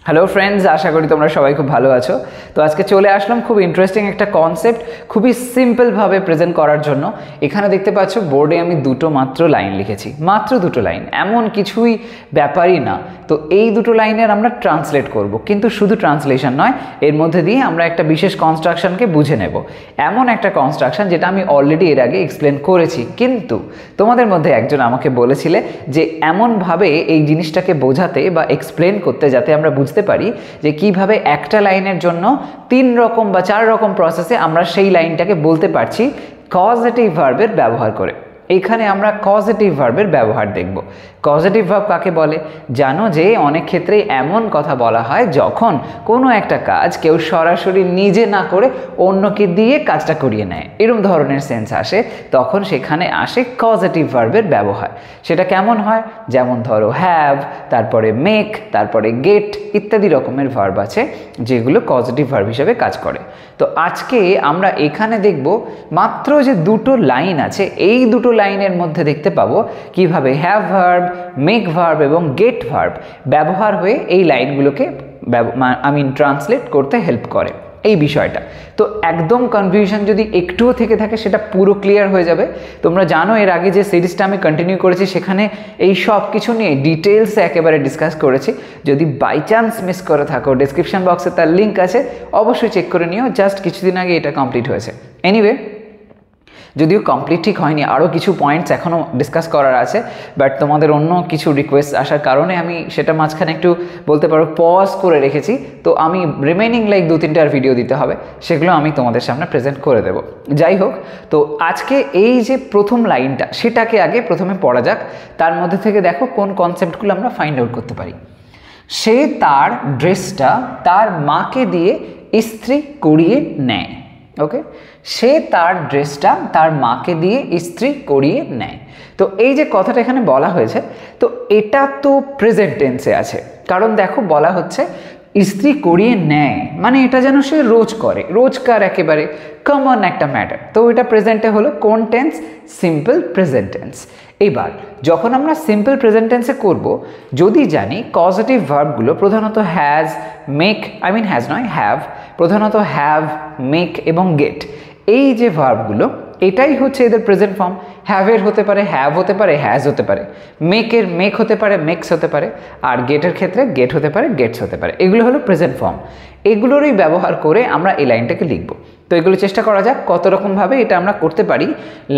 Hello friends, আশা করি তোমরা সবাই খুব ভালো আছো। তো আজকে চলে আসলাম খুব ইন্টারেস্টিং একটা কনসেপ্ট খুবই সিম্পলভাবে প্রেজেন্ট করার জন্য। এখানে দেখতে পাচ্ছ বোর্ডে আমি দুটো মাত্র লাইন লিখেছি, মাত্র দুটো লাইন, এমন কিছুই ব্যাপারই না। তো এই দুটো লাইনের আমরা ট্রান্সলেট করব, কিন্তু শুধু ট্রান্সলেশন নয়, এর মধ্যে দিয়ে আমরা একটা বিশেষ কনস্ট্রাকশনকে বুঝে নেব। এমন একটা কনস্ট্রাকশন যেটা আমি অলরেডি এর আগে এক্সপ্লেন করেছি, কিন্তু তোমাদের মধ্যে একজন আমাকে বলেছিলে যে এমনভাবে এই জিনিসটাকে বোঝাতে বা এক্সপ্লেন করতে যাতে আমরা বুঝতে পারি যে কিভাবে একটা লাইনের জন্য 3 রকম বা 4 রকম প্রসেসে আমরা সেই লাইনটাকে বলতে পারছি কজেটিভ ভার্বের ব্যবহার করে। এইখানে আমরা কজেটিভ ভার্বের ব্যবহার দেখব। কজেটিভ ভার্ব কাকে বলে জানো? যে অনেক ক্ষেত্রেই এমন কথা বলা হয় যখন কোনো একটা কাজ কেউ সরাসরি নিজে না করে অন্যকে দিয়ে কাজটা করিয়ে নেয়, এরকম ধরনের সেন্স আসে, তখন সেখানে আসে কজেটিভ ভার্বের ব্যবহার। সেটা কেমন হয়? যেমন ধরো হ্যাভ, তারপরে মেক, তারপরে গেট ইত্যাদি রকমের ভার্ব আছে যেগুলো কজেটিভ ভার্ব হিসেবে কাজ করে। তো আজকে আমরা এখানে দেখব মাত্র যে দুটো লাইন আছে, এই দুটো লাইনের মধ্যে দেখতে পাবো কিভাবে হ্যাভ ভার্ব, মেক ভার্ব এবং গেট ভার্ব ব্যবহার হয়ে এই লাইনগুলোকে ট্রান্সলেট করতে হেল্প করে এই বিষয়টা। তো একদম কনফিউশন যদি একটুও থেকে থাকে সেটা পুরো ক্লিয়ার হয়ে যাবে। তোমরা জানো এর আগে যে সিরিজটা আমি কন্টিনিউ করেছি সেখানে এই সব কিছু নিয়ে ডিটেলসে একেবারে ডিসকাস করেছি। যদি বাই চান্স মিস করে থাকো, ডেসক্রিপশন বক্সে তার লিঙ্ক আছে, অবশ্যই চেক করে নিও। জাস্ট কিছুদিন আগে এটা কমপ্লিট হয়েছে। এনিওয়ে, যদিও কমপ্লিট ঠিক হয়নি, আরও কিছু পয়েন্টস এখনও ডিসকাস করার আছে, বাট তোমাদের অন্য কিছু রিকোয়েস্ট আসার কারণে আমি সেটা মাঝখানে একটু বলতে পারো পজ করে রেখেছি। তো আমি রিমেইনিং লাইক 2-3টার ভিডিও দিতে হবে, সেগুলো আমি তোমাদের সামনে প্রেজেন্ট করে দেব। যাই হোক, তো আজকে এই যে প্রথম লাইনটা সেটাকে আগে প্রথমে পড়া যাক। তার মধ্যে থেকে দেখো কোন কনসেপ্টগুলো আমরা ফাইন্ড আউট করতে পারি। সে তার ড্রেসটা তার মাকে দিয়ে ইস্ত্রি করিয়ে নেয়। ওকে, সে তার ড্রেসটা তার মাকে দিয়ে ইস্ত্রি করিয়ে নেয়। তো এই যে কথাটা এখানে বলা হয়েছে, তো এটা তো প্রেজেন্ট টেন্সে আছে, কারণ দেখো বলা হচ্ছে ইস্ত্রি করিয়ে নেয়, মানে এটা যেন সে রোজ করে, রোজকার একেবারে কমন একটা ম্যাটার। তো এটা প্রেজেন্টে হলো কোন টেন্স? Simple present tense. এবার যখন আমরা সিম্পল প্রেজেন্ট টেন্সে করব, যদি জানি কজেটিভ ভার্বগুলো প্রধানত হ্যাজ, মেক, হ্যাজ নয় হ্যাভ, প্রধানত হ্যাভ, মেক এবং গেট, এই যে ভার্বগুলো এটাই হচ্ছে এদের প্রেজেন্ট ফর্ম। হ্যাভের হতে পারে হ্যাভ, হতে পারে হ্যাজ, হতে পারে মেকের মেক, হতে পারে মেক্স, হতে পারে আর গেটের ক্ষেত্রে গেট হতে পারে গেটস, হতে পারে। এগুলো হলো প্রেজেন্ট ফর্ম। এগুলোরই ব্যবহার করে আমরা এই লাইনটাকে লিখব। তো এগুলো চেষ্টা করা যাক কত রকমভাবে এটা আমরা করতে পারি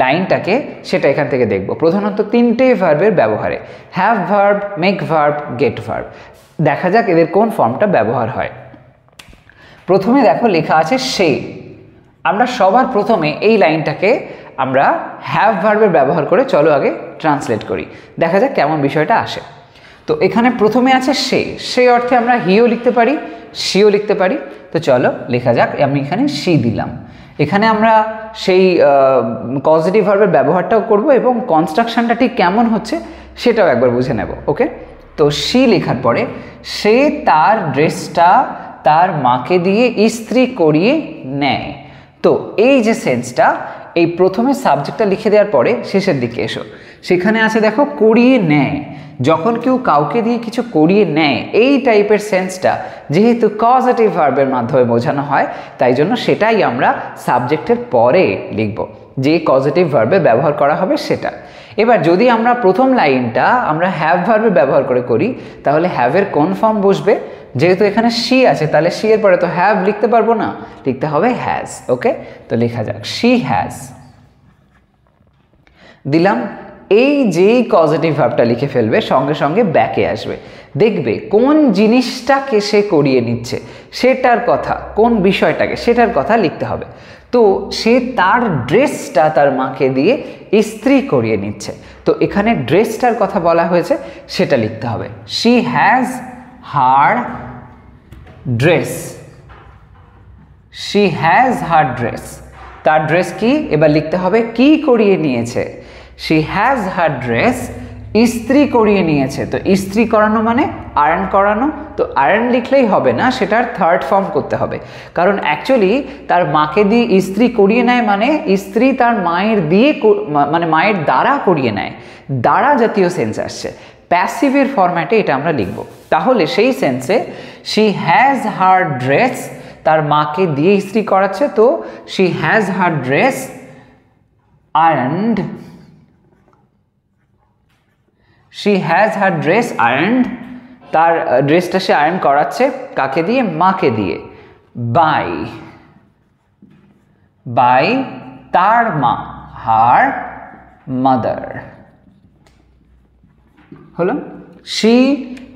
লাইনটাকে, সেটা এখান থেকে দেখব। প্রধানত 3টে ভার্বের ব্যবহারে, have verb, make verb, get verb. দেখা যাক এদের কোন ফর্মটা ব্যবহার হয়। প্রথমে দেখো লেখা আছে সে। আমরা সবার প্রথমে এই লাইনটাকে আমরা হ্যাভ ভার্বের ব্যবহার করে চলো আগে ট্রান্সলেট করি, দেখা যাক কেমন বিষয়টা আসে। তো এখানে প্রথমে আছে সে। সে অর্থে আমরা হিও লিখতে পারি, শিও লিখতে পারি। তো চলো লেখা যাক। আমি এখানে শি দিলাম। এখানে আমরা সেই পজিটিভ ভার্বের ব্যবহারটাও করব এবং কনস্ট্রাকশনটা ঠিক কেমন হচ্ছে সেটাও একবার বুঝে নেব। ওকে, তো শি লেখার পরে সে তার ড্রেসটা তার মাকে দিয়ে ইস্ত্রি করিয়ে নেয়। তো এই যে সেন্সটা, এই প্রথমে সাবজেক্টটা লিখে দেওয়ার পরে শেষের দিকে এসো, সেখানে আছে দেখো করিয়ে নেয়। যখন কেউ কাউকে দিয়ে কিছু করিয়ে নেয়, এই টাইপের সেন্সটা যেহেতু কজেটিভ ভার্বের মাধ্যমে বোঝানো হয়, তাই জন্য সেটাই আমরা সাবজেক্টের পরে লিখব, যে কজেটিভ ভার্বে ব্যবহার করা হবে সেটা। এবার যদি আমরা প্রথম লাইনটা আমরা হ্যাভ ভার্বে ব্যবহার করে করি, তাহলে হ্যাভের কোন ফর্ম বসবে? যেহেতু এখানে শি আছে, তাহলে শি এর পরে তো হ্যাভ লিখতে পারবো না, লিখতে হবে হ্যাজ। ওকে, তো লেখা যাক শি হ্যাজ দিলাম। এই যেই পজিটিভ ভার্বটা লিখে ফেলবে সঙ্গে সঙ্গে ব্যাকে আসবে, দেখবে কোন জিনিসটাকে সে করিয়ে নিচ্ছে সেটার কথা, কোন বিষয়টাকে সেটার কথা লিখতে হবে। তো সে তার ড্রেসটা তার মাকে দিয়ে ইস্ত্রি করিয়ে নিচ্ছে। তো এখানে ড্রেসটার কথা বলা হয়েছে, সেটা লিখতে হবে। She has her dress. She has her dress. তার ড্রেস কি? এবার লিখতে হবে কি করিয়ে নিয়েছে। শি হ্যাজ হার ড্রেস ইস্ত্রি করিয়ে নিয়েছে। তো ইস্ত্রি করানো মানে আয়রন করানো। তো আয়রন লিখলেই হবে না, সেটার থার্ড ফর্ম করতে হবে, কারণ অ্যাকচুয়ালি তার মাকে দিয়ে ইস্ত্রি করিয়ে নেয় মানে ইস্ত্রি তার মায়ের দিয়ে, মানে মায়ের দ্বারা করিয়ে নেয়, দ্বারা জাতীয় সেন্স আসছে। প্যাসিভের ফরম্যাটে এটা আমরা লিখব। তাহলে সেই সেন্সে শি হ্যাজ হার ড্রেস, তার মাকে দিয়ে ইস্ত্রি করাচ্ছে, তো she has her dress ironed, she has her dress ironed, তার ড্রেসটা সে আয়রন করাচ্ছে, কাকে দিয়ে? মাকে দিয়ে। বাই, বাই তার মা, হার মাদার। হলো, she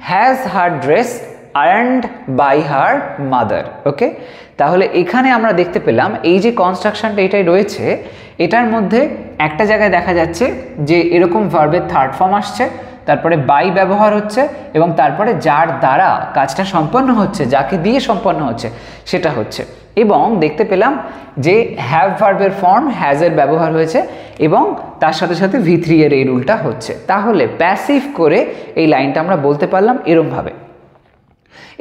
has her dress ironed by her mother. Okay, তাহলে এখানে আমরা দেখতে পেলাম এই যে কনস্ট্রাকশনটা এটাই রয়েছে, এটার মধ্যে একটা জায়গায় দেখা যাচ্ছে যে এরকম ভার্বের থার্ড ফর্ম আসছে, তারপরে বাই ব্যবহার হচ্ছে, এবং তারপরে যার দ্বারা কাজটা সম্পন্ন হচ্ছে, যাকে দিয়ে সম্পন্ন হচ্ছে সেটা হচ্ছে। এবং দেখতে পেলাম যে হ্যাভ ভার্বের ফর্ম হ্যাজের ব্যবহার হয়েছে, এবং তার সাথে সাথে V3 এর এই রুলটা হচ্ছে। তাহলে প্যাসিভ করে এই লাইনটা আমরা বলতে পারলাম এরমভাবে।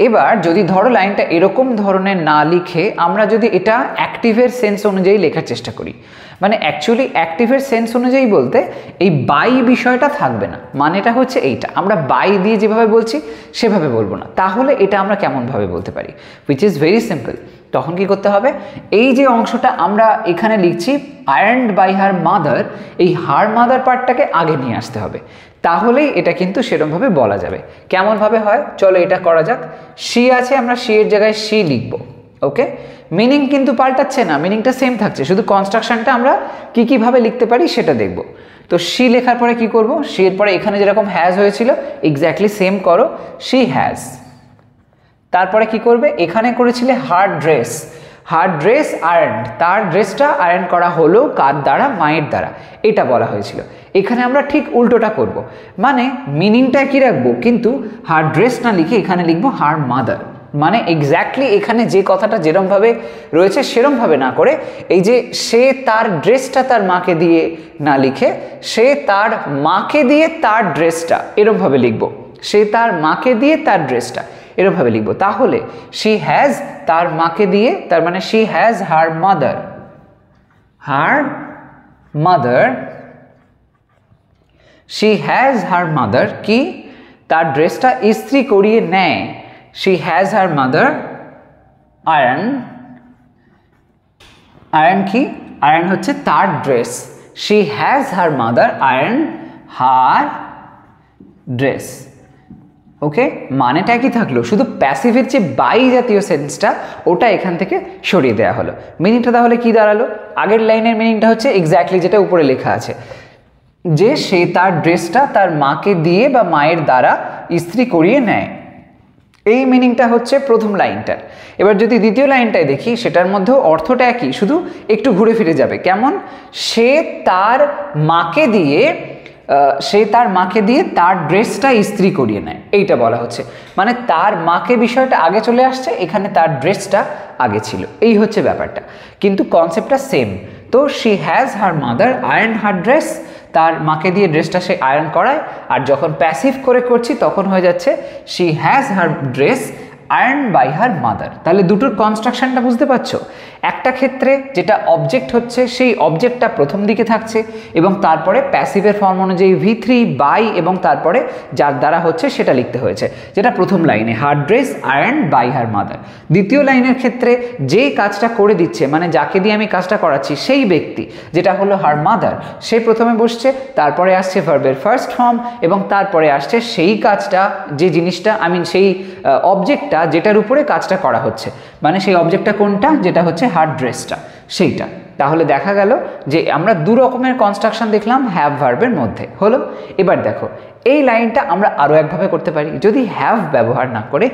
এবার যদি ধরো লাইনটা এরকম ধরনের না লিখে আমরা যদি এটা অ্যাক্টিভের সেন্স অনুযায়ী লেখার চেষ্টা করি, মানে অ্যাকচুয়ালি অ্যাক্টিভের সেন্স অনুযায়ী বলতে এই বাই বিষয়টা থাকবে না, মানেটা হচ্ছে এইটা, আমরা বাই দিয়ে যেভাবে বলছি সেভাবে বলবো না। তাহলে এটা আমরা কেমনভাবে বলতে পারি? Which is very simple. তখন কি করতে হবে? এই যে অংশটা আমরা এখানে লিখছি আয়রনড বাই হার মাদার, এই হার মাদার পার্টটাকে আগে নিয়ে আসতে হবে, তাহলেই এটা কিন্তু সেরকমভাবে বলা যাবে। কেমনভাবে হয় চলো এটা করা যাক। শি আছে, আমরা শি এর জায়গায় শি লিখবো। ওকে, মিনিং কিন্তু পাল্টাচ্ছে না, মিনিংটা সেম থাকছে, শুধু কনস্ট্রাকশনটা আমরা কীভাবে লিখতে পারি সেটা দেখব। তো শি লেখার পরে কি করব? শি এর পরে এখানে যেরকম হ্যাজ হয়েছিল এক্স্যাক্টলি সেম করো, শি হ্যাজ। তারপরে কি করবে? এখানে করেছিলে হার ড্রেস, হার ড্রেস আয়রনড, তার ড্রেসটা আয়রন করা হলো কার দ্বারা? মায়ের দ্বারা, এটা বলা হয়েছিল। এখানে আমরা ঠিক উল্টোটা করব, মানে মিনিংটা কি রাখবো, কিন্তু হার ড্রেস না লিখে এখানে লিখবো হার মাদার। মানে এক্স্যাক্টলি এখানে যে কথাটা যেরমভাবে রয়েছে সেরমভাবে না করে, এই যে সে তার ড্রেসটা তার মাকে দিয়ে না লিখে সে তার মাকে দিয়ে তার ড্রেসটা এরমভাবে লিখবো, সে তার মাকে দিয়ে তার ড্রেসটা এরমভাবে লিখবো। তাহলে শি হ্যাজ তার মাকে দিয়ে, তার মানে she has her mother, her mother, she has her mother কি? তার ড্রেসটা ইস্ত্রি করিয়ে নেয়। She has her mother iron, iron কি? আয়রন হচ্ছে তার dress. She has her mother iron her dress. Okay, মানেটা কি থাকলো, শুধু প্যাসিভের যে বাই জাতীয় সেন্সটা ওটা এখান থেকে সরিয়ে দেওয়া হলো। মিনিংটা তাহলে কি দাঁড়ালো? আগের লাইনের মিনিংটা হচ্ছে এক্স্যাক্টলি যেটা উপরে লেখা আছে, যে সে তার ড্রেসটা তার মাকে দিয়ে বা মায়ের দ্বারা ইস্ত্রি করিয়ে নেয়। এই মিনিংটা হচ্ছে প্রথম লাইনটার। এবার যদি দ্বিতীয় লাইনটায় দেখি সেটার মধ্যেও অর্থটা একই, শুধু একটু ঘুরে ফিরে যাবে। কেমন? সে তার মাকে দিয়ে তার ড্রেসটা ইস্ত্রি করিয়ে নেয়, এইটা বলা হচ্ছে। মানে তার মাকে বিষয়টা আগে চলে আসছে, এখানে তার ড্রেসটা আগে ছিল, এই হচ্ছে ব্যাপারটা, কিন্তু কনসেপ্টটা সেম। তো she has her mother iron her dress, তার মাকে দিয়ে ড্রেসটা সে আয়রন করায়। আর যখন প্যাসিভ করে করছি তখন হয়ে যাচ্ছে she has her dress iron by her mother. তাহলে দুটোর কনস্ট্রাকশনটা বুঝতে পারছো? একটা ক্ষেত্রে যেটা অবজেক্ট হচ্ছে সেই অবজেক্টটা প্রথম দিকে থাকছে, এবং তারপরে প্যাসিভের ফর্ম অনুযায়ী V3 বাই এবং তারপরে যার দ্বারা হচ্ছে সেটা লিখতে হয়েছে, যেটা প্রথম লাইনে her dress iron by her mother. দ্বিতীয় লাইনের ক্ষেত্রে যে কাজটা করে দিচ্ছে, মানে যাকে দিয়ে আমি কাজটা করাচ্ছি সেই ব্যক্তি, যেটা হলো হার মাদার, সে প্রথমে বসছে, তারপরে আসছে ভার্বের ফার্স্ট ফর্ম, এবং তারপরে আসছে সেই কাজটা, যে জিনিসটা সেই অবজেক্টটা যেটার উপরে কাজটা করা হচ্ছে, মানে সেই অবজেক্টটা কোনটা? যেটা হচ্ছে হার ড্রেসটা, সেইটা। তাহলে দেখা গেল যে আমরা দু রকমের কনস্ট্রাকশন দেখলাম হ্যাভ ভার্বের মধ্যে। হলো, এবার দেখো এই লাইনটা আমরা আরও একভাবে করতে পারি। যদি হ্যাভ ব্যবহার না করে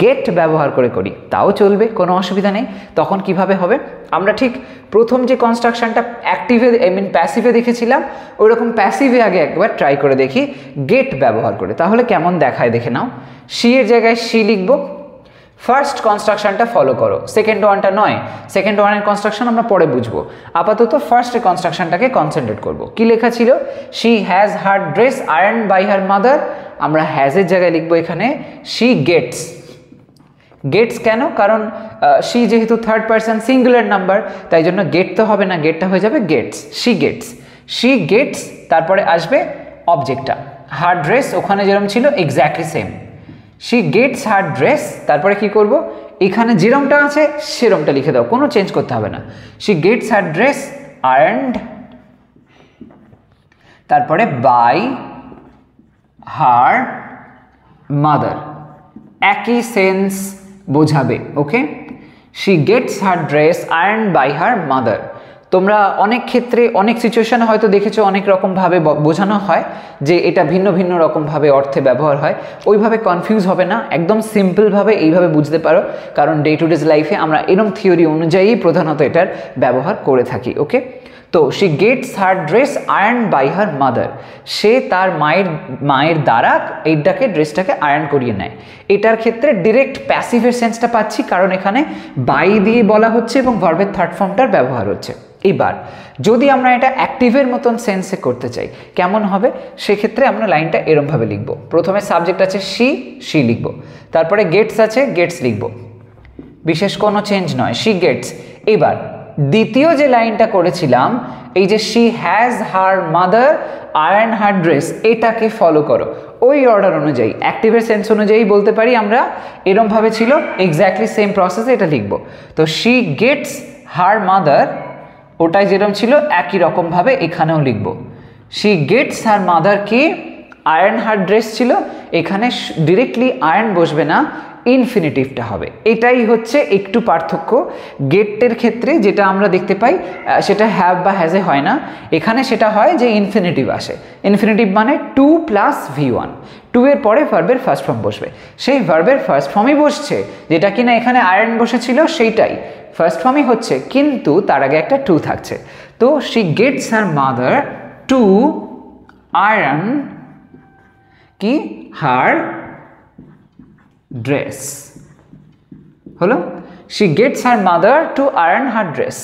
গেট ব্যবহার করে করি তাও চলবে, কোনো অসুবিধা নেই। তখন কিভাবে হবে? আমরা ঠিক প্রথম যে কনস্ট্রাকশনটা অ্যাক্টিভে প্যাসিভে দেখেছিলাম, ওই রকম প্যাসিভে আগে একবার ট্রাই করে দেখি গেট ব্যবহার করে, তাহলে কেমন দেখায় দেখে নাও। শি এর জায়গায় শি লিখবো, ফার্স্ট কনস্ট্রাকশনটা ফলো করো, সেকেন্ড ওয়ানটা নয়। সেকেন্ড ওয়ানের কনস্ট্রাকশন আমরা পরে বুঝবো, আপাতত ফার্স্ট কনস্ট্রাকশনটাকে কনসেন্ট্রেট করব। কি লেখা ছিল? She has her dress iron by her mother. আমরা হ্যাজের জায়গায় লিখবো এখানে শি গেটস। গেটস কেন? কারণ শি যেহেতু থার্ড পার্সন সিঙ্গুলার নাম্বার, তাই জন্য গেট তো হবে না, গেটটা হয়ে যাবে gets. She gets, she gets, তারপরে আসবে অবজেক্টটা হার ড্রেস ওখানে যেরকম ছিল exactly same. She gets her dress, তারপরে কি করব, এখানে যেরকমটা আছে সেরকমটা লিখে দাও, কোনো চেঞ্জ করতে হবে না। She gets her dress ironed, তারপরে বাই হার মাদার, একই সেন্স বোঝাবে। Okay, she gets her dress ironed by her mother. তোমরা অনেক ক্ষেত্রে অনেক সিচুয়েশনে হয়তো দেখেছো অনেক রকমভাবে বোঝানো হয় যে এটা ভিন্ন ভিন্ন রকমভাবে অর্থে ব্যবহার হয়, ওইভাবে কনফিউজ হবে না, একদম সিম্পলভাবে এইভাবে বুঝতে পারো, কারণ ডে টু ডেজ লাইফে আমরা এরকম থিওরি অনুযায়ী প্রধানত এটার ব্যবহার করে থাকি। ওকে, তো she gets her dress iron by her mother, সে তার মায়ের দ্বারা এইটাকে ড্রেসটাকে আয়রন করিয়ে নেয়। এটার ক্ষেত্রে ডিরেক্ট প্যাসিভের সেন্সটা পাচ্ছি, কারণ এখানে বাই দিয়ে বলা হচ্ছে এবং ভার্বের থার্ড ফর্মটার ব্যবহার হচ্ছে। এবার যদি আমরা এটা অ্যাক্টিভের মতন সেন্সে করতে চাই কেমন হবে, সেক্ষেত্রে আমরা লাইনটা এরমভাবে লিখব। প্রথমে সাবজেক্ট আছে শি লিখব, তারপরে গেটস আছে গেটস লিখব, বিশেষ কোনো চেঞ্জ নয়, শি গেটস। এবার দ্বিতীয় যে লাইনটা করেছিলাম, এই যে she has her mother iron her dress, এটাকে ফলো করো ওই অর্ডার অনুযায়ী, অ্যাক্টিভের সেন্স অনুযায়ী বলতে পারি আমরা এরমভাবে ছিল, এক্স্যাক্টলি সেম প্রসেসে এটা লিখব। তো শি গেটস হার মাদার, ওটাই যেরকম ছিল একই রকমভাবে এখানেও লিখব। শি গেটস হার মাদার কি আয়রন হার ড্রেস ছিল, এখানে ডিরেক্টলি আয়রন বসবে না, ইনফিনিটিভটা হবে। এটাই হচ্ছে একটু পার্থক্য। গেটের ক্ষেত্রে যেটা আমরা দেখতে পাই সেটা হ্যাভ বা হ্যাজে হয় না, এখানে সেটা হয় যে ইনফিনিটিভ আসে। ইনফিনিটিভ মানে 2 + V1, 2 এর পরে ভার্বের ফার্স্ট ফর্ম বসবে, সেই ভার্বের ফার্স্ট ফর্মই বসছে, যেটা কিনা এখানে আয়রন বসেছিল সেইটাই ফার্স্ট ফর্মই হচ্ছে, কিন্তু তার আগে একটা 2 থাকছে। তো she gets her mother to iron কি হার ড্রেস হলো, she gets her mother to iron her dress.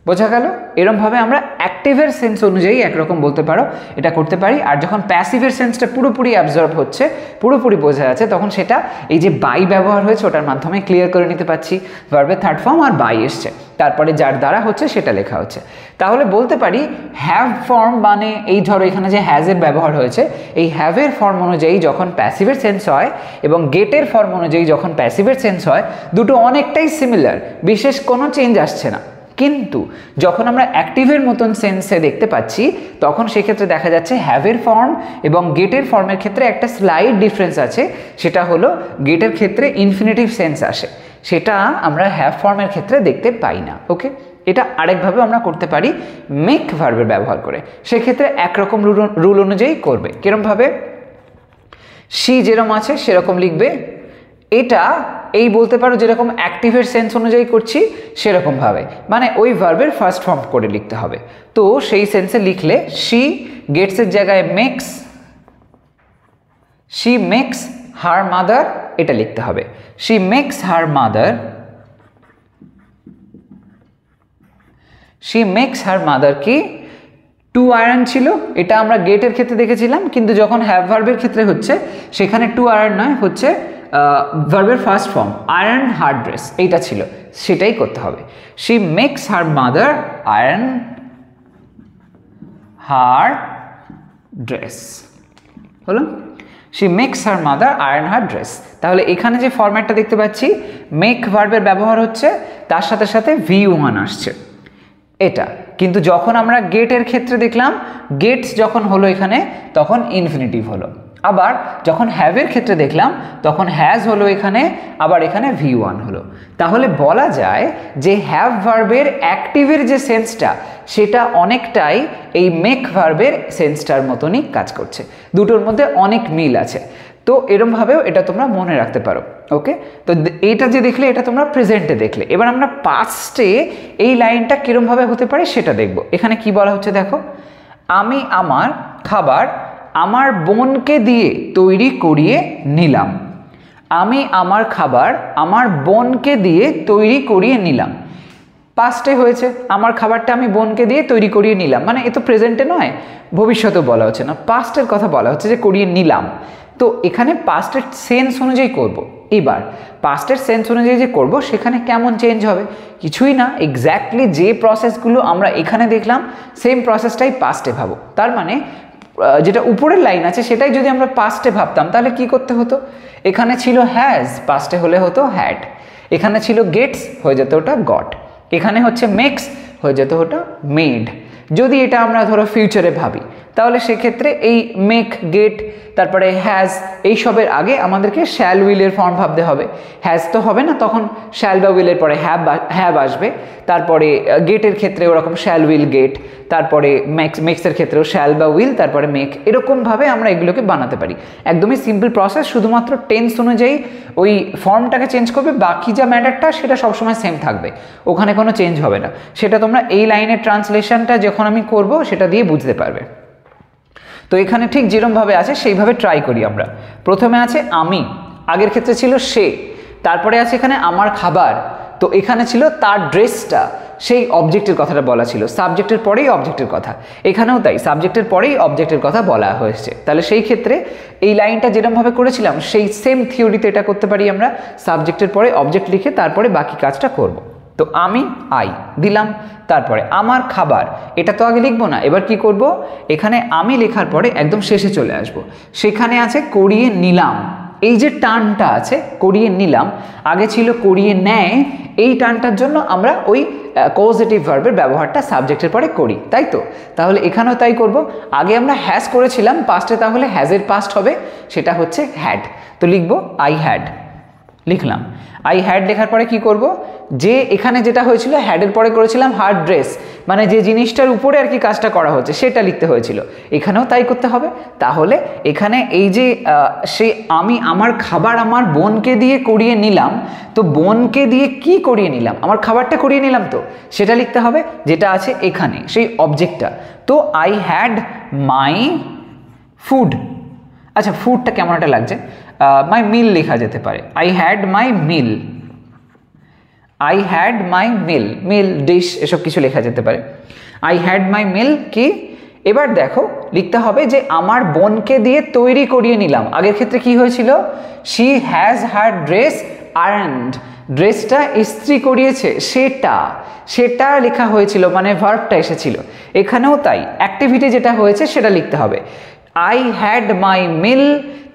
বোঝা গেল? এরমভাবে আমরা অ্যাক্টিভের সেন্স অনুযায়ী একরকম বলতে পারো, এটা করতে পারি। আর যখন প্যাসিভের সেন্সটা পুরোপুরি অ্যাবজর্ব হচ্ছে, পুরোপুরি বোঝা যাচ্ছে, তখন সেটা এই যে বাই ব্যবহার হয়েছে ওটার মাধ্যমে ক্লিয়ার করে নিতে পারছি। ভার্বের থার্ড ফর্ম আর বাই এসছে, তারপরে যার দ্বারা হচ্ছে সেটা লেখা হচ্ছে। তাহলে বলতে পারি হ্যাভ ফর্ম মানে এই ধরো এখানে যে হ্যাজের ব্যবহার হয়েছে, এই হ্যাভের ফর্ম অনুযায়ী যখন প্যাসিভের সেন্স হয় এবং গেটের ফর্ম অনুযায়ী যখন প্যাসিভের সেন্স হয়, দুটো অনেকটাই সিমিলার, বিশেষ কোনো চেঞ্জ আসছে না। কিন্তু যখন আমরা অ্যাক্টিভের মতন সেন্সে দেখতে পাচ্ছি, তখন সেক্ষেত্রে দেখা যাচ্ছে হ্যাভের ফর্ম এবং গেটের ফর্মের ক্ষেত্রে একটা স্লাইট ডিফারেন্স আছে। সেটা হলো গেটের ক্ষেত্রে ইনফিনিটিভ সেন্স আসে, সেটা আমরা হ্যাভ ফর্মের ক্ষেত্রে দেখতে পাই না। ওকে, এটা আরেকভাবে আমরা করতে পারি মেক ভার্বের ব্যবহার করে, সেক্ষেত্রে একরকম রুল অনুযায়ী করবে। কিরমভাবে? শি যেরকম আছে সেরকম লিখবে, এটা এই বলতে পারো যেরকম অ্যাক্টিভের সেন্স অনুযায়ী করছি সেরকমভাবে, মানে ওই ভার্বের ফার্স্ট ফর্ম করে লিখতে হবে। তো সেই সেন্সে লিখলে শি গেটসের জায়গায় makes, she makes her mother, এটা লিখতে হবে। She makes her mother, she makes her mother কি টু আয়রন ছিল, এটা আমরা গেটের ক্ষেত্রে দেখেছিলাম, কিন্তু যখন হ্যাভ ভার্বের ক্ষেত্রে হচ্ছে সেখানে টু আয়রন নয়, হচ্ছে ভার্বের first form iron her dress, এইটা ছিল, সেটাই করতে হবে। She makes her mother iron her dress হলো, she makes her mother iron her dress. তাহলে এখানে যে ফরম্যাটটা দেখতে পাচ্ছি, মেক ভার্বের ব্যবহার হচ্ছে, তার সাথে সাথে V1 আসছে এটা। কিন্তু যখন আমরা গেটের ক্ষেত্রে দেখলাম, গেটস যখন হলো এখানে তখন ইনফিনিটিভ হলো। আবার যখন হ্যাভের ক্ষেত্রে দেখলাম তখন হ্যাজ হলো এখানে, আবার এখানে V1 হলো। তাহলে বলা যায় যে হ্যাভ ভার্বের অ্যাক্টিভের যে সেন্সটা সেটা অনেকটাই এই মেক ভার্বের সেন্সটার মতনই কাজ করছে, দুটোর মধ্যে অনেক মিল আছে। তো এরমভাবেও এটা তোমরা মনে রাখতে পারো। ওকে, তো এইটা যে দেখলে এটা তোমরা প্রেজেন্টে দেখলে, এবার আমরা পাস্টে এই লাইনটা কীরমভাবে হতে পারে সেটা দেখব। এখানে কি বলা হচ্ছে দেখো, আমি আমার খাবার আমার বোনকে দিয়ে তৈরি করিয়ে নিলাম। আমি আমার খাবার আমার বোনকে দিয়ে তৈরি করিয়ে নিলাম, পাস্টে হয়েছে, আমার খাবারটা আমি বোনকে দিয়ে তৈরি করিয়ে নিলাম, মানে এ তো প্রেজেন্টে নয়, ভবিষ্যতেও বলা হচ্ছে না, পাস্টের কথা বলা হচ্ছে যে করিয়ে নিলাম। তো এখানে পাস্টের সেন্স অনুযায়ী করব। এবার পাস্টের সেন্স অনুযায়ী যে করব সেখানে কেমন চেঞ্জ হবে, কিছুই না, এক্স্যাক্টলি যে প্রসেসগুলো আমরা এখানে দেখলাম সেম প্রসেসটাই পাস্টে ভাবো। তার মানে যেটা উপরের লাইন আছে সেটাই যদি আমরা পাস্টে ভাবতাম তাহলে কি করতে হতো, এখানে ছিল হ্যাজ, পাস্টে হলে হতো হ্যাড, এখানে ছিল গেটস, হয়ে যেত ওটা গট, এখানে হচ্ছে মেক্স, হয়ে যেত ওটা মেড। যদি এটা আমরা ধরো ফিউচারে ভাবি তাহলে সেক্ষেত্রে এই মেক, গেট, তারপরে হ্যাজ, এইসবের আগে আমাদেরকে শ্যাল উইলের ফর্ম ভাবতে হবে। হ্যাজ তো হবে না, তখন শ্যাল বা উইলের পরে হ্যাভ আসবে, তারপরে গেটের ক্ষেত্রে ওরকম শ্যাল উইল গেট, তারপরে মেক্সের ক্ষেত্রেও শ্যাল বা উইল, তারপরে মেক, এরকমভাবে আমরা এগুলোকে বানাতে পারি। একদমই সিম্পল প্রসেস, শুধুমাত্র টেন্স অনুযায়ী ওই ফর্মটাকে চেঞ্জ করবে, বাকি যা ম্যাটারটা সেটা সবসময় সেম থাকবে, ওখানে কোনো চেঞ্জ হবে না। সেটা তোমরা এই লাইনের ট্রান্সলেশনটা যখন আমি করব সেটা দিয়ে বুঝতে পারবে। তো এখানে ঠিক যেরকমভাবে আছে সেইভাবে ট্রাই করি আমরা। প্রথমে আছে আমি, আগের ক্ষেত্রে ছিল সে, তারপরে আছে এখানে আমার খাবার, তো এখানে ছিল তার ড্রেসটা, সেই অবজেক্টের কথাটা বলা ছিল, সাবজেক্টের পরেই অবজেক্টের কথা, এখানেও তাই সাবজেক্টের পরেই অবজেক্টের কথা বলা হয়েছে। তাহলে সেই ক্ষেত্রে এই লাইনটা যেরকমভাবে করেছিলাম সেই সেম থিওরিতে এটা করতে পারি আমরা, সাবজেক্টের পরে অবজেক্ট লিখে তারপরে বাকি কাজটা করব। তো আমি আই দিলাম, তারপরে আমার খাবার, এটা তো আগে লিখবো না, এবার কি করব, এখানে আমি লেখার পরে একদম শেষে চলে আসব, সেখানে আছে করিয়ে নিলাম, এই যে টানটা আছে করিয়ে নিলাম, আগে ছিল করিয়ে নেয়, এই টানটার জন্য আমরা ওই কজেটিভ ভার্বের ব্যবহারটা সাবজেক্টের পরে করি, তাই তো? তাহলে এখানেও তাই করব। আগে আমরা হ্যাজ করেছিলাম পাস্টে, তাহলে হ্যাজের পাস্ট হবে, সেটা হচ্ছে হ্যাড, তো লিখব আই হ্যাড, লিখলাম। আই হ্যাড লেখার পরে কি করব, যে এখানে যেটা হয়েছিল হ্যাডের পরে করেছিলাম হার ড্রেস, মানে যে জিনিসটার উপরে আর কি কাজটা করা হচ্ছে সেটা লিখতে হয়েছিল, এখানেও তাই করতে হবে। তাহলে এখানে এই যে সে আমি আমার খাবার আমার বোনকে দিয়ে করিয়ে নিলাম, তো বোনকে দিয়ে কি করিয়ে নিলাম, আমার খাবারটা করিয়ে নিলাম, তো সেটা লিখতে হবে যেটা আছে এখানে সেই অবজেক্টটা। তো আই হ্যাড মাই ফুড, আচ্ছা ফুডটা কেমন একটা লাগছে, মাই মিল লেখা যেতে পারে, I had my meal, I had my meal, meal dish এসব কিছু লেখা যেতে পারে। আই হ্যাড মাই মিল কি, এবার দেখো লিখতে হবে যে আমার বোনকে দিয়ে তৈরি করিয়ে নিলাম, আগের ক্ষেত্রে কি হয়েছিল, she has her dress earned, ড্রেসটা ইস্ত্রি করিয়েছে, সেটা সেটা লেখা হয়েছিল, মানে ভার্বটা এসেছিল, এখানেও তাই অ্যাক্টিভিটি যেটা হয়েছে সেটা লিখতে হবে। আই হ্যাড মাই মিল,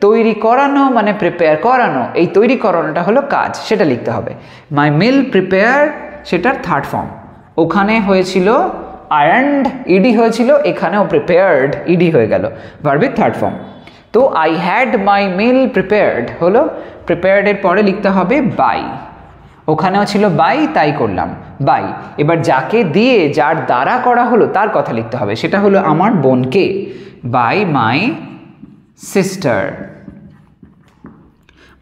তৈরি করানো মানে প্রিপেয়ার করানো, এই তৈরি করানোটা হলো কাজ, সেটা লিখতে হবে। মাই মিল প্রিপেয়ার, সেটার থার্ড ফর্ম, ওখানে হয়েছিল আর্নড, ইডি হয়েছিল, এখানেও প্রিপেয়ার্ড, ইডি হয়ে গেল, ভার্বের থার্ড ফর্ম। তো I had my meal prepared হলো, প্রিপেয়ার্ডের পরে লিখতে হবে বাই, ওখানেও ছিল বাই, তাই করলাম বাই। এবার যাকে দিয়ে যার দ্বারা করা হলো তার কথা লিখতে হবে, সেটা হলো আমার বোনকে, বাই মাই সিস্টার।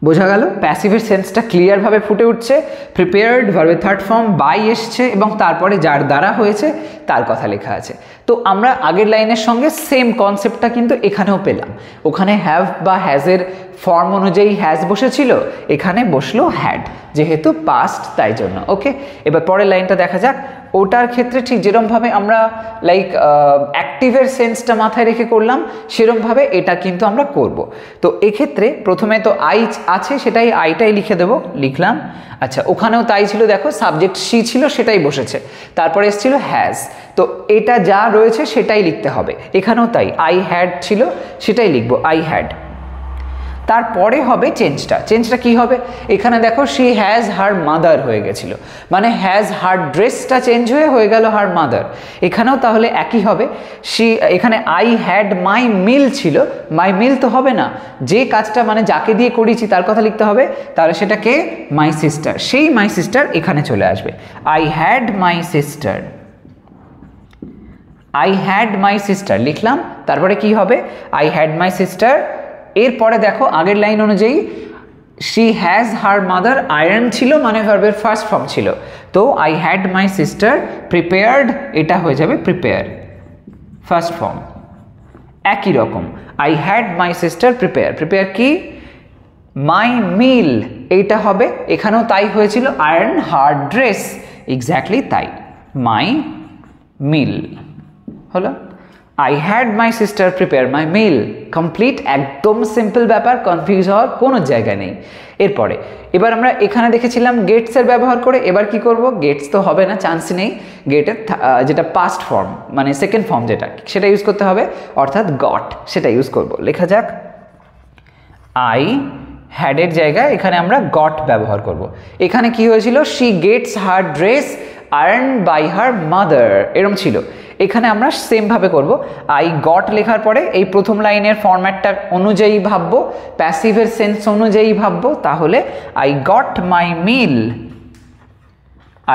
বোঝা গেল, প্যাসিভের সেন্সটা ক্লিয়ারভাবে ফুটে উঠছে, প্রিপেয়ার্ড ভার্বের থার্ড ফর্ম, বাই এসছে এবং তারপরে যার দ্বারা হয়েছে তার কথা লেখা আছে। তো আমরা আগের লাইনের সঙ্গে সেম কনসেপ্টটা কিন্তু এখানেও পেলাম, ওখানে হ্যাভ বা হ্যাজের ফর্ম অনুযায়ী হ্যাজ বসেছিল, এখানে বসলো হ্যাড, যেহেতু পাস্ট তাই জন্য। ওকে, এবার পরের লাইনটা দেখা যাক। ওটার ক্ষেত্রে ঠিক যেরমভাবে আমরা লাইক অ্যাক্টিভের সেন্সটা মাথায় রেখে করলাম, সেরমভাবে এটা কিন্তু আমরা করব। তো এক্ষেত্রে প্রথমে তো আই আছে, সেটাই আইটাই লিখে দেবো, লিখলাম। আচ্ছা, ওখানেও তাই ছিল, দেখো সাবজেক্ট সি ছিল সেটাই বসেছে, তারপরে এসেছিল হ্যাজ, তো এটা যা রয়েছে সেটাই লিখতে হবে, এখানেও তাই আই হ্যাড ছিল সেটাই লিখবো আই হ্যাড। তারপরে হবে চেঞ্জটা কি হবে, এখানে দেখো শি হ্যাজ হার মাদার হয়ে গেছিল, মানে হ্যাজ হার ড্রেসটা চেঞ্জ হয়ে গেল হার মাদার, এখানেও তাহলে একই হবে। এখানে আই হ্যাড মাই মিল ছিল, মাই মিল তো হবে না, যে কাজটা মানে যাকে দিয়ে করেছি তার কথা লিখতে হবে, তাহলে সেটাকে মাই সিস্টার, সেই মাই সিস্টার এখানে চলে আসবে, I had my sister, I had my sister লিখলাম। তারপরে কি হবে, আই হ্যাড মাই সিস্টার, এরপরে দেখো আগের লাইন অনুযায়ী she has her mother iron ছিল, মানে ভার্বের ফার্স্ট ফর্ম ছিল, তো I had my sister prepared, এটা হয়ে যাবে প্রিপেয়ার ফার্স্ট ফর্ম। একই রকম I had my sister prepare কি, মাই মিল, এইটা হবে, এখানেও তাই হয়েছিল, আয়রন হার ড্রেস, এক্স্যাক্টলি তাই, মাই মিল হলো। I had my sister prepare my meal. Complete, একদম সিম্পল ব্যাপার, কনফিউজ হওয়ার কোনো জায়গা নেই। এরপরে এবার আমরা এখানে দেখেছিলাম গেটসের ব্যবহার করে, এবার কি করব, গেটস তো হবে না, চান্স নেই, গেটের যেটা পাস্ট ফর্ম মানে সেকেন্ড ফর্ম যেটা সেটা ইউজ করতে হবে, অর্থাৎ গট সেটা ইউজ করব। লেখা যাক আই হ্যাডের জায়গায় এখানে আমরা গট ব্যবহার করব। এখানে কি হয়েছিল, she gets her dress iron by her mother, এরম ছিল। এখানে আমরা সেমভাবে করব, আই গট লেখার পরে এই প্রথম লাইনের ফরম্যাটটা অনুযায়ী ভাববো, প্যাসিভের সেন্স অনুযায়ী ভাববো, তাহলে I got my meal,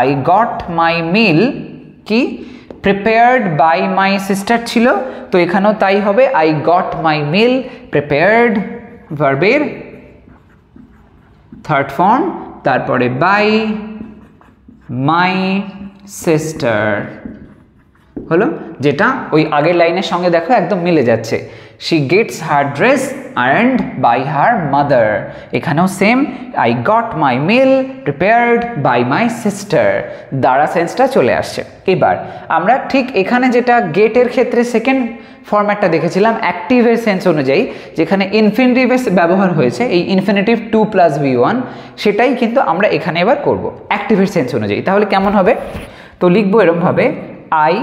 I got my meal কি প্রিপেয়ার্ড বাই মাই সিস্টার ছিল, তো এখানেও তাই হবে, I got my meal prepared, ভার্বের থার্ড ফর্ম, তারপরে বাই মাই সিস্টার হলো, যেটা ওই আগের লাইনের সঙ্গে দেখো একদম মিলে যাচ্ছে। She gets her dress ironed by her mother, এখানেও same, I got my meal prepared by my sister, দ্বারা সেন্সটা চলে আসছে। এবার আমরা ঠিক এখানে যেটা গেটের ক্ষেত্রে সেকেন্ড ফরম্যাটটা দেখেছিলাম অ্যাক্টিভের সেন্স অনুযায়ী, যেখানে ইনফিনিটিভের ব্যবহার হয়েছে, এই ইনফিনিটিভ 2 + V1, সেটাই কিন্তু আমরা এখানে এবার করব অ্যাক্টিভের সেন্স অনুযায়ী। তাহলে কেমন হবে, তো লিখবো এরমভাবে, আই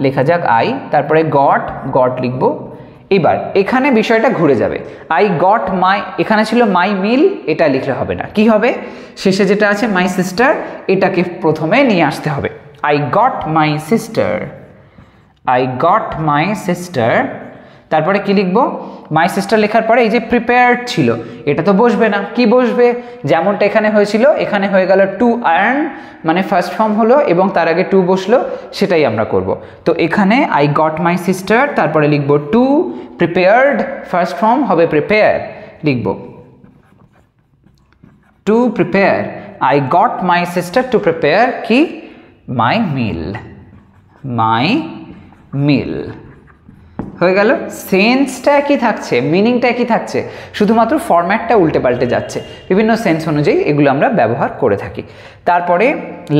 লেখা যাক আই, তারপরে গট, গট লিখবো। এবার এখানে বিষয়টা ঘুরে যাবে, আই গট মাই, এখানে ছিল মাই মিল, এটা লিখলে হবে না, কি হবে, শেষে যেটা আছে মাই সিস্টার, এটাকে প্রথমে নিয়ে আসতে হবে। I got my sister, I got my sister, তারপরে কি লিখবো, মাই সিস্টার লেখার পরে এই যে প্রিপেয়ার্ড ছিল এটা তো বসবে না, কি বসবে, যেমনটা এখানে হয়েছিল, এখানে হয়ে গেল টু আর্ন, মানে ফার্স্ট ফর্ম হলো এবং তার আগে টু বসলো, সেটাই আমরা করব। তো এখানে আই গট মাই সিস্টার, তারপরে লিখবো টু, প্রিপেয়ার্ড ফার্স্ট ফর্ম হবে প্রিপেয়ার, লিখব to prepare, I got my sister to prepare কি মাই মিল, মাই মিল হয়ে গেল। সেন্সটা একই থাকছে, মিনিংটা একই থাকছে, শুধুমাত্র ফরম্যাটটা উল্টে পাল্টে যাচ্ছে, বিভিন্ন সেন্স অনুযায়ী এগুলো আমরা ব্যবহার করে থাকি। তারপরে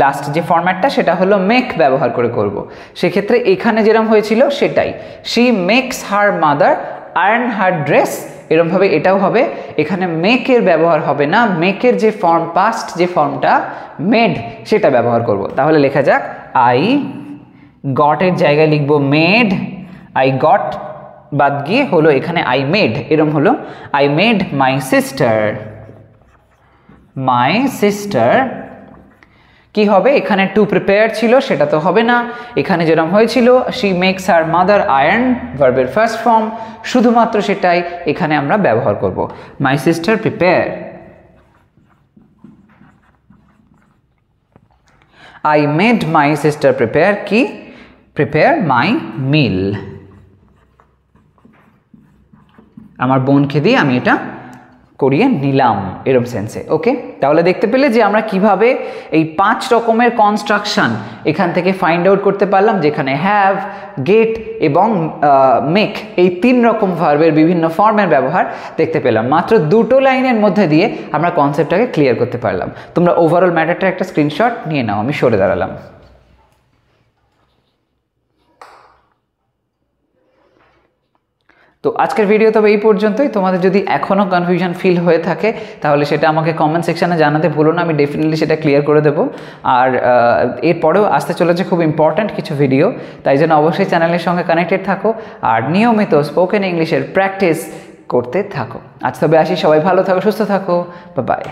লাস্ট যে ফরম্যাটটা সেটা হলো মেক ব্যবহার করে করব। সেক্ষেত্রে এখানে যেরকম হয়েছিল সেটাই, she makes her mother iron her dress, এরকমভাবে এটাও হবে, এখানে মেকের ব্যবহার হবে না, মেকের যে ফর্ম পাস্ট যে ফর্মটা মেড সেটা ব্যবহার করব। তাহলে লেখা যাক আই গটের জায়গায় লিখবো মেড, আই গট বাদ গিয়ে হলো এখানে আই মেড, এরম হলো I made my sister, my sister কি হবে, এখানে টু প্রিপেয়ার ছিল সেটা তো হবে না, এখানে যেরকম হয়েছিল she makes her mother iron, ভার্বের ফার্স্ট ফর্ম, শুধুমাত্র সেটাই এখানে আমরা ব্যবহার করব, my sister prepare, I made my sister prepare কি প্রিপেয়ার মাই মিল, আমার বোনকে দিয়ে আমি এটা করিয়ে নিলাম, এরম সেন্সে। ওকে, তাহলে দেখতে পেলে যে আমরা কিভাবে এই 5 রকমের কনস্ট্রাকশন এখান থেকে ফাইন্ড আউট করতে পারলাম, যেখানে হ্যাভ, গেট এবং মেক এই 3 রকম ভার্বের বিভিন্ন ফর্মের ব্যবহার দেখতে পেলাম। মাত্র 2টো লাইনের মধ্যে দিয়ে আমরা কনসেপ্টটাকে ক্লিয়ার করতে পারলাম। তোমরা ওভারঅল ম্যাটারটা একটা স্ক্রিনশট নিয়ে নাও, আমি সরে দাঁড়ালাম। তো আজকের ভিডিও তবে এই পর্যন্তই। তোমাদের যদি এখনও কনফিউশন ফিল হয়ে থাকে তাহলে সেটা আমাকে কমেন্ট সেকশানে জানাতে ভুলো না, আমি ডেফিনেটলি সেটা ক্লিয়ার করে দেবো। আর এরপরেও আসতে চলেছে খুব ইম্পর্ট্যান্ট কিছু ভিডিও, তাই জন্য অবশ্যই চ্যানেলের সঙ্গে কানেক্টেড থাকো আর নিয়মিত স্পোকেন ইংলিশের প্র্যাকটিস করতে থাকো। আজ তবে আসি, সবাই ভালো থাকো, সুস্থ থাকো, বাই।